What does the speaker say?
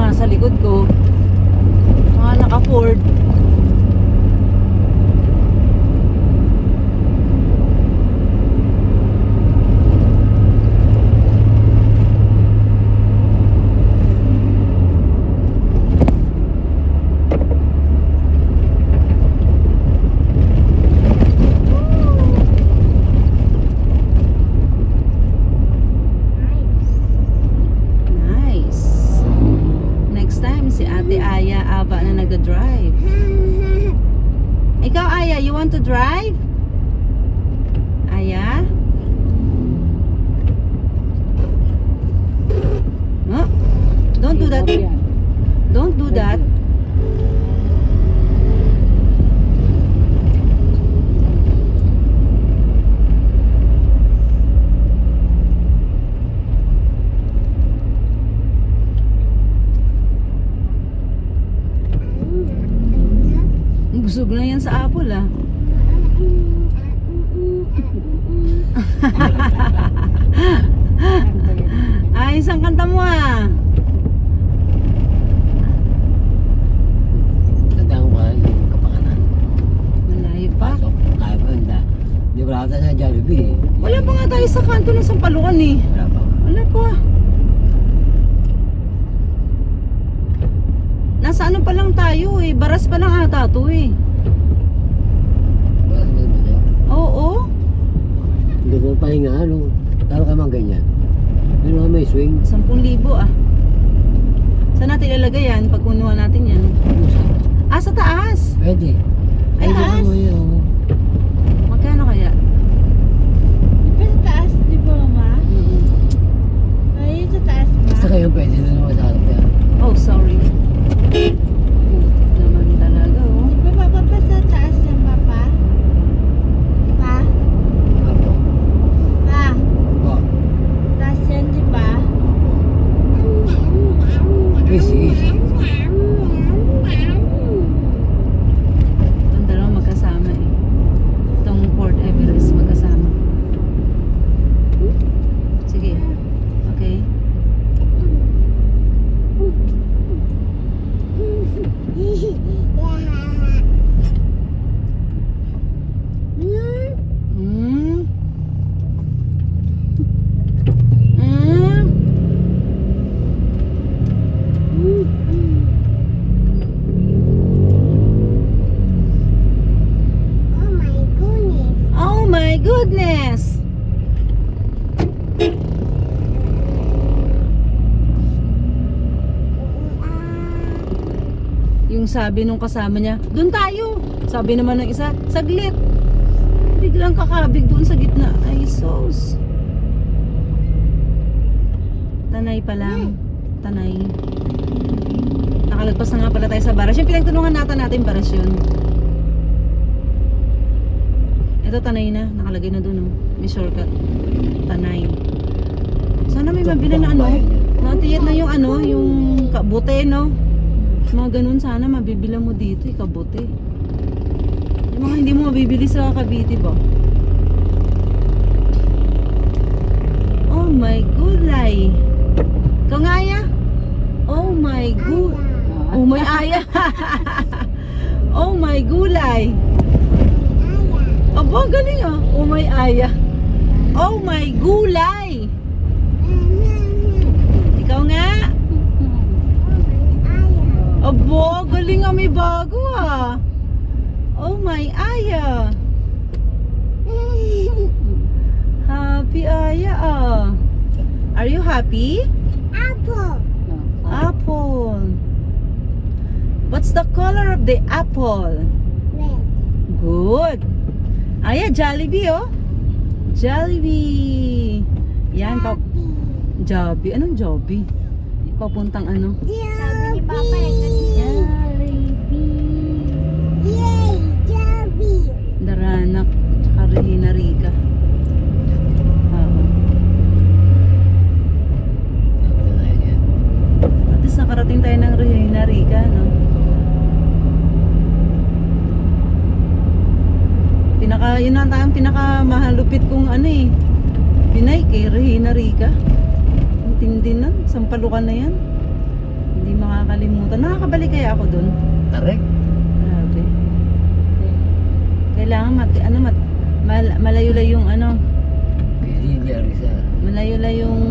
nasa likod ko. Mga naka-Ford. Si Ate Aya Aba na nagda-drive. Ikaw Aya, you want to drive? Aya? Huh? Don't do that. Don't do that. Busog na yan sa apple ah. Ay, isang kanta mo ah. Tandaan ko yung kapakanan. Malayo pa. Pasok. Kaya pa hindi. Hindi wala ka sa Jollibee. Wala pa nga tayo sa kanto ng Sampalukan eh. Wala pa. Wala pa. Nasa ano pa lang tayo eh. Baras pa lang ata to eh. Wala ka ba sa'yo? Oo. Hindi ko pahinga ano. Taro ka mang ganyan. Ano nga may swing? 10,000 ah. Saan natin ilalagay yan pag kunuha natin yan? Ano sa? Ah, sa taas. Pwede. Ay, Pwede taas. mo yun. Magkano kaya? Di ba sa taas, di ba mama? Ay, sa taas ba? Basta kayo pwede na naman sa harap yan. Oh, sorry. Naman talaga oh. Di ba papa pa sa taas yan, papa? Pa? Apo. Pa? Apo. Taas yan, di ba? Easy, easy. Ang dalawa magkasama eh. Itong Fort Everest magkasama. Sige. Okay. Hmm. Hmm. Oh my goodness. Yung sabi nung kasama niya, doon tayo. Sabi naman ng isa, saglit. Biglang kakabig doon sa gitna. Ay, sos. Tanay pa lang. Tanay. Nakalagpas na nga pala tayo sa baras. Yung pinagtanungan natin baras yun. Ito tanay na. Nakalagay na doon. Oh. May shortcut. Tanay. Sana may mabili na ano. Natiyat na yung ano, yung kabute, no? Mga ganun sana mabibili mo dito, kabute. Yung mga hindi mo mabibili sa Cavite ba? Oh my gulay. Ikaw nga Aya? Oh my Oh my Aya. Oh my gulay. Aba, galing ah. Oh my Aya. Oh my gulay. Ikaw nga. Aba, galing ah, may bago ah. Oh my Aya. Happy Aya ah. Are you happy? Apple. What's the color of the apple? Good. Aya, Jollibee oh. Jollibee. Yan pa. Jollibee. Anong Jollibee? Papuntang ano? Sabi ni papa eh, kanina. Daranak. Tsaka Regina Rica. Oo. At least nakarating tayo ng Regina Rica, no? Yun na ang pinakamahalupit kong ano eh. Pinay kay Regina Rica. Ang tindi na. Sampalukan na yan. Hindi makakalimutan. Nakakabalik kaya ako dun? Correct. Grabe. Kailangan malayo-layong ano, Hindi niya rin sa... malayo-layong